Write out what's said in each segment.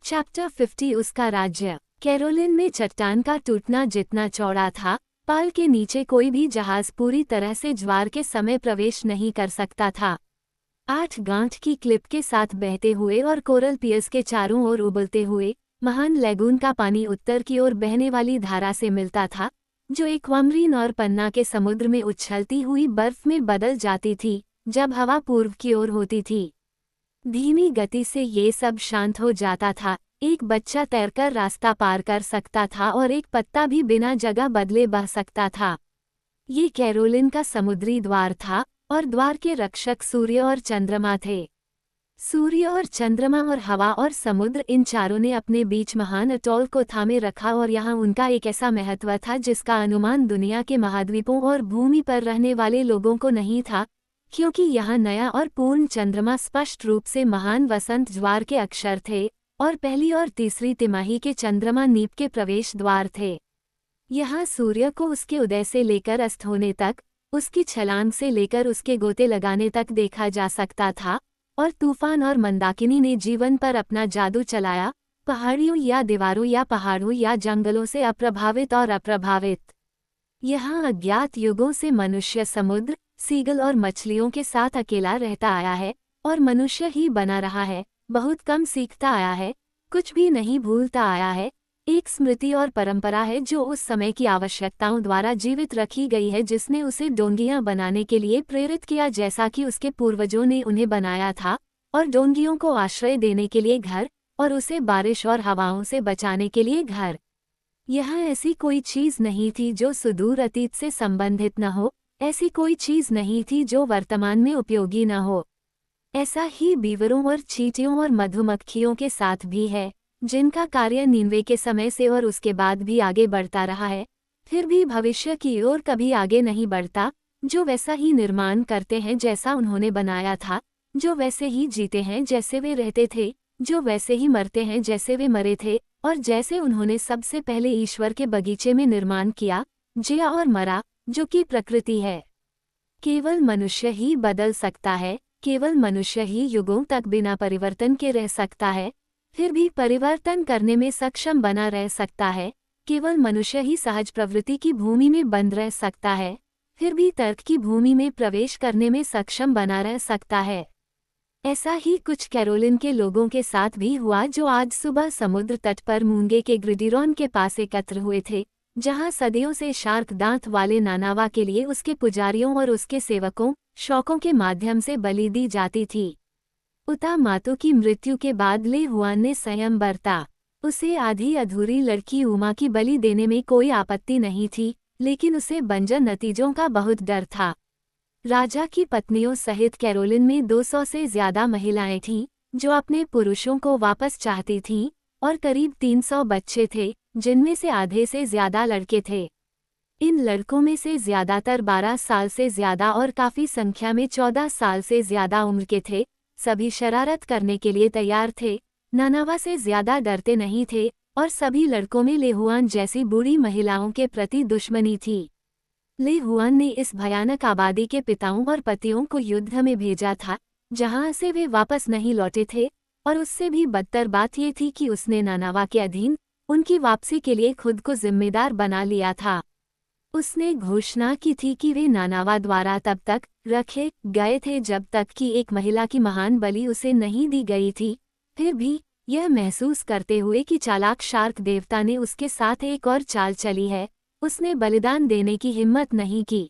Chapter 50 उसका राज्य। Caroline में चट्टान का टूटना जितना चौड़ा था, पाल के नीचे कोई भी जहाज पूरी तरह से ज्वार के समय प्रवेश नहीं कर सकता था। 8 गांठ की क्लिप के साथ बहते हुए और कोरल पियर्स के चारों ओर उबलते हुए महान लैगून का पानी उत्तर की ओर बहने वाली धारा से मिलता था, जो एक्वामरीन और पन्ना के समुद्र में उछलती हुई बर्फ में बदल जाती थी जब हवा पूर्व की ओर होती थी। धीमी गति से ये सब शांत हो जाता था। एक बच्चा तैरकर रास्ता पार कर सकता था और एक पत्ता भी बिना जगह बदले बह सकता था। ये कैरोलिन का समुद्री द्वार था और द्वार के रक्षक सूर्य और चंद्रमा थे। सूर्य और चंद्रमा और हवा और समुद्र, इन चारों ने अपने बीच महान अटॉल को थामे रखा और यहाँ उनका एक ऐसा महत्व था जिसका अनुमान दुनिया के महाद्वीपों और भूमि पर रहने वाले लोगों को नहीं था, क्योंकि यहाँ नया और पूर्ण चंद्रमा स्पष्ट रूप से महान वसंत ज्वार के अक्षर थे और पहली और तीसरी तिमाही के चंद्रमा नीप के प्रवेश द्वार थे। यहाँ सूर्य को उसके उदय से लेकर अस्त होने तक, उसकी छलांग से लेकर उसके गोते लगाने तक देखा जा सकता था, और तूफान और मंदाकिनी ने जीवन पर अपना जादू चलाया, पहाड़ियों या दीवारों या पहाड़ों या जंगलों से अप्रभावित और अप्रभावित। यहाँ अज्ञात युगों से मनुष्य समुद्र, सीगल और मछलियों के साथ अकेला रहता आया है और मनुष्य ही बना रहा है। बहुत कम सीखता आया है, कुछ भी नहीं भूलता आया है। एक स्मृति और परंपरा है जो उस समय की आवश्यकताओं द्वारा जीवित रखी गई है, जिसने उसे डोंगियां बनाने के लिए प्रेरित किया जैसा कि उसके पूर्वजों ने उन्हें बनाया था, और डोंगियों को आश्रय देने के लिए घर, और उसे बारिश और हवाओं से बचाने के लिए घर। यहाँ ऐसी कोई चीज नहीं थी जो सुदूर अतीत से संबंधित न हो, ऐसी कोई चीज नहीं थी जो वर्तमान में उपयोगी न हो। ऐसा ही बीवरों और चींटियों और मधुमक्खियों के साथ भी है, जिनका कार्य नीनवे के समय से और उसके बाद भी आगे बढ़ता रहा है, फिर भी भविष्य की ओर कभी आगे नहीं बढ़ता, जो वैसा ही निर्माण करते हैं जैसा उन्होंने बनाया था, जो वैसे ही जीते हैं जैसे वे रहते थे, जो वैसे ही मरते हैं जैसे वे मरे थे, और जैसे उन्होंने सबसे पहले ईश्वर के बगीचे में निर्माण किया, जिया और मरा, जो कि प्रकृति है। केवल मनुष्य ही बदल सकता है, केवल मनुष्य ही युगों तक बिना परिवर्तन के रह सकता है, फिर भी परिवर्तन करने में सक्षम बना रह सकता है। केवल मनुष्य ही सहज प्रवृत्ति की भूमि में बंद रह सकता है, फिर भी तर्क की भूमि में प्रवेश करने में सक्षम बना रह सकता है। ऐसा ही कुछ कैरोलिन के लोगों के साथ भी हुआ, जो आज सुबह समुद्र तट पर मूंगे के ग्रिडिरॉन के पास एकत्र हुए थे, जहां सदियों से शार्क दांत वाले नानावा के लिए उसके पुजारियों और उसके सेवकों, शौकों के माध्यम से बलि दी जाती थी। उता मातो की मृत्यु के बाद ले हुआन ने संयम बरता। उसे आधी अधूरी लड़की उमा की बलि देने में कोई आपत्ति नहीं थी, लेकिन उसे बंजर नतीजों का बहुत डर था। राजा की पत्नियों सहित कैरोलिन में 200 से ज्यादा महिलाएं थीं, जो अपने पुरुषों को वापस चाहती थीं, और करीब 300 बच्चे थे, जिनमें से आधे से ज्यादा लड़के थे। इन लड़कों में से ज्यादातर 12 साल से ज्यादा और काफी संख्या में 14 साल से ज्यादा उम्र के थे। सभी शरारत करने के लिए तैयार थे, नानावा से ज्यादा डरते नहीं थे, और सभी लड़कों में लेहुआन जैसी बूढ़ी महिलाओं के प्रति दुश्मनी थी। लेहुआन ने इस भयानक आबादी के पिताओं और पतियों को युद्ध में भेजा था, जहां से वे वापस नहीं लौटे थे, और उससे भी बदतर बात ये थी कि उसने नानावा के अधीन उनकी वापसी के लिए खुद को जिम्मेदार बना लिया था। उसने घोषणा की थी कि वे नानावा द्वारा तब तक रखे गए थे जब तक कि एक महिला की महान बलि उसे नहीं दी गई थी। फिर भी यह महसूस करते हुए कि चालाक शार्क देवता ने उसके साथ एक और चाल चली है, उसने बलिदान देने की हिम्मत नहीं की।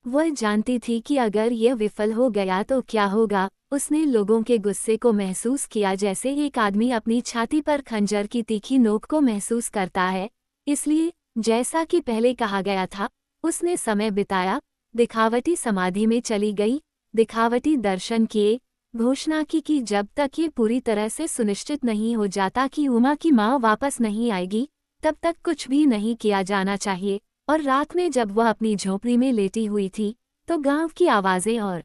वह जानती थी कि अगर यह विफल हो गया तो क्या होगा। उसने लोगों के गुस्से को महसूस किया जैसे एक आदमी अपनी छाती पर खंजर की तीखी नोक को महसूस करता है। इसलिए जैसा कि पहले कहा गया था, उसने समय बिताया, दिखावटी समाधि में चली गई, दिखावटी दर्शन किए, घोषणा की कि जब तक ये पूरी तरह से सुनिश्चित नहीं हो जाता कि उमा की माँ वापस नहीं आएगी, तब तक कुछ भी नहीं किया जाना चाहिए। और रात में जब वह अपनी झोपड़ी में लेटी हुई थी, तो गांव की आवाजें और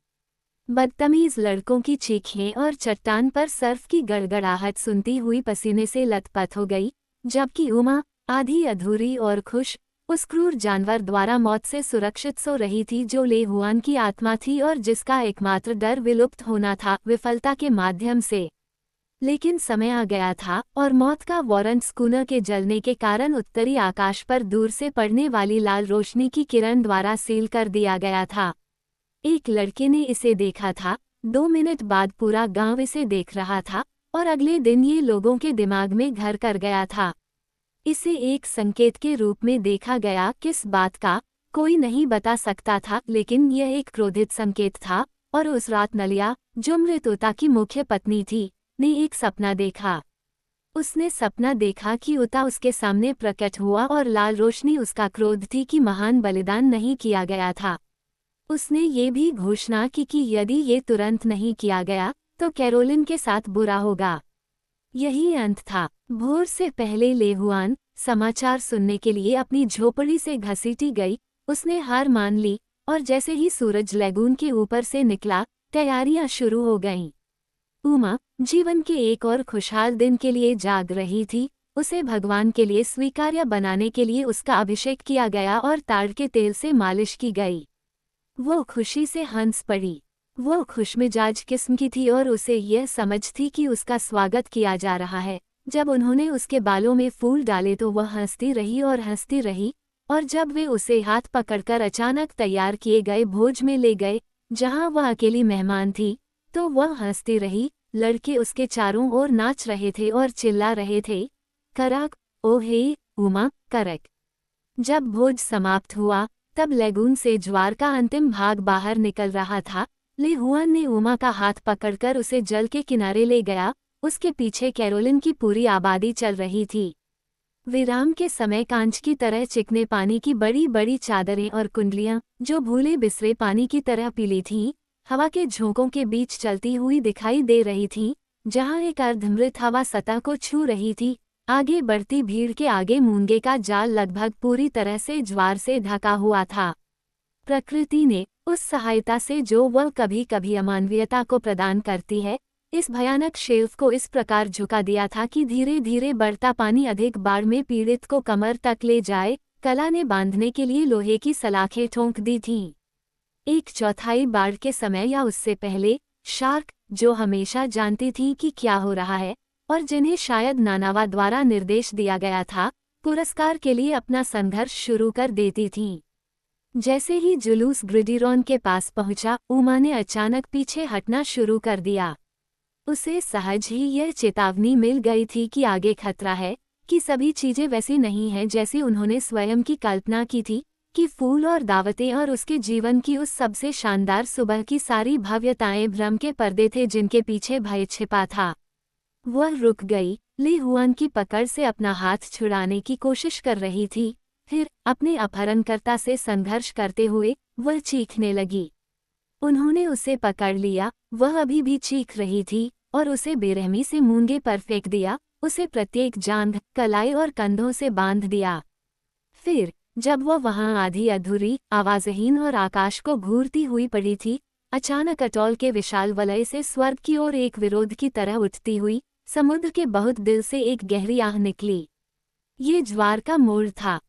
बदतमीज लड़कों की चीखें और चट्टान पर सर्फ की गड़गड़ाहट सुनती हुई पसीने से लथपथ हो गई, जबकि उमा आधी अधूरी और खुश उस क्रूर जानवर द्वारा मौत से सुरक्षित सो रही थी, जो लेहुआन की आत्मा थी और जिसका एकमात्र डर विलुप्त होना था, विफलता के माध्यम से। लेकिन समय आ गया था और मौत का वारंट स्कूनर के जलने के कारण उत्तरी आकाश पर दूर से पड़ने वाली लाल रोशनी की किरण द्वारा सील कर दिया गया था। एक लड़के ने इसे देखा था, 2 मिनट बाद पूरा गांव इसे देख रहा था और अगले दिन ये लोगों के दिमाग में घर कर गया था। इसे एक संकेत के रूप में देखा गया, किस बात का कोई नहीं बता सकता था, लेकिन यह एक क्रोधित संकेत था। और उस रात नलिया, जो मृत उता की मुख्य पत्नी थी, ने एक सपना देखा। उसने सपना देखा कि उता उसके सामने प्रकट हुआ और लाल रोशनी उसका क्रोध थी कि महान बलिदान नहीं किया गया था। उसने ये भी घोषणा की कि यदि ये तुरंत नहीं किया गया तो कैरोलिन के साथ बुरा होगा। यही अंत था। भोर से पहले लेहुआन समाचार सुनने के लिए अपनी झोपड़ी से घसीटी गई। उसने हार मान ली और जैसे ही सूरज लैगून के ऊपर से निकला, तैयारियां शुरू हो गईं। उमा जीवन के एक और खुशहाल दिन के लिए जाग रही थी। उसे भगवान के लिए स्वीकार्य बनाने के लिए उसका अभिषेक किया गया और ताड़ के तेल से मालिश की गई। वो खुशी से हंस पड़ी। वो खुशमिजाज किस्म की थी और उसे यह समझ थी कि उसका स्वागत किया जा रहा है। जब उन्होंने उसके बालों में फूल डाले तो वह हंसती रही और हंसती रही, और जब वे उसे हाथ पकड़कर अचानक तैयार किए गए भोज में ले गए जहां वह अकेली मेहमान थी, तो वह हंसती रही। लड़के उसके चारों ओर नाच रहे थे और चिल्ला रहे थे, करक, ओ हे उमा, करक। जब भोज समाप्त हुआ तब लैगून से ज्वार का अंतिम भाग बाहर निकल रहा था। लेहुआन ने उमा का हाथ पकड़कर उसे जल के किनारे ले गया। उसके पीछे कैरोलिन की पूरी आबादी चल रही थी। विराम के समय कांच की तरह चिकने पानी की बड़ी बड़ी चादरें और कुंडलियां, जो भूले बिसरे पानी की तरह पीली थीं, हवा के झोंकों के बीच चलती हुई दिखाई दे रही थीं, जहां एक अर्धमृत हवा सतह को छू रही थी। आगे बढ़ती भीड़ के आगे मूंगे का जाल लगभग पूरी तरह से ज्वार से ढका हुआ था। प्रकृति ने उस सहायता से जो वह कभी कभी अमानवीयता को प्रदान करती है, इस भयानक शेल्फ को इस प्रकार झुका दिया था कि धीरे धीरे बढ़ता पानी अधिक बाढ़ में पीड़ित को कमर तक ले जाए। कला ने बांधने के लिए लोहे की सलाखें ठोंक दी थीं। 1/4 बाढ़ के समय या उससे पहले, शार्क, जो हमेशा जानती थीं कि क्या हो रहा है और जिन्हें शायद नानावा द्वारा निर्देश दिया गया था, पुरस्कार के लिए अपना संघर्ष शुरू कर देती थीं। जैसे ही जुलूस ग्रिडिरॉन के पास पहुंचा, उमा ने अचानक पीछे हटना शुरू कर दिया। उसे सहज ही यह चेतावनी मिल गई थी कि आगे खतरा है, कि सभी चीजें वैसी नहीं हैं जैसी उन्होंने स्वयं की कल्पना की थी, कि फूल और दावतें और उसके जीवन की उस सबसे शानदार सुबह की सारी भव्यताएं भ्रम के पर्दे थे जिनके पीछे भय छिपा था। वह रुक गई, लेहुआन की पकड़ से अपना हाथ छुड़ाने की कोशिश कर रही थी। फिर अपने अपहरणकर्ता से संघर्ष करते हुए वह चीखने लगी। उन्होंने उसे पकड़ लिया। वह अभी भी चीख रही थी और उसे बेरहमी से मूंगे पर फेंक दिया। उसे प्रत्येक जांघ, कलाई और कंधों से बांध दिया। फिर जब वह वहां आधी अधूरी, आवाजहीन और आकाश को घूरती हुई पड़ी थी, अचानक अटॉल के विशाल वलय से स्वर्ग की ओर एक विरोध की तरह उठती हुई समुद्र के बहुत दिल से एक गहरी आह निकली। ये ज्वार का मोड़ था।